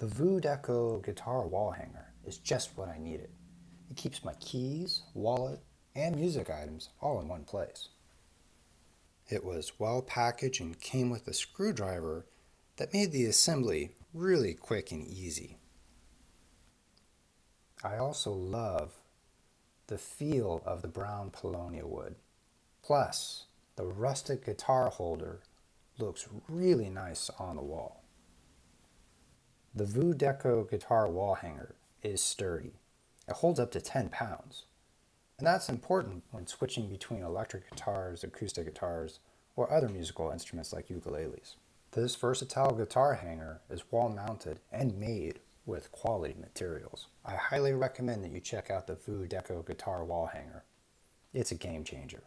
The VUDECO guitar wall hanger is just what I needed. It keeps my keys, wallet, and music items all in one place. It was well packaged and came with a screwdriver that made the assembly really quick and easy. I also love the feel of the brown paulownia wood. Plus, the rustic guitar holder looks really nice on the wall. The VUDECO guitar wall hanger is sturdy. It holds up to 10 pounds. And that's important when switching between electric guitars, acoustic guitars, or other musical instruments like ukuleles. This versatile guitar hanger is wall mounted and made with quality materials. I highly recommend that you check out the VUDECO guitar wall hanger. It's a game changer.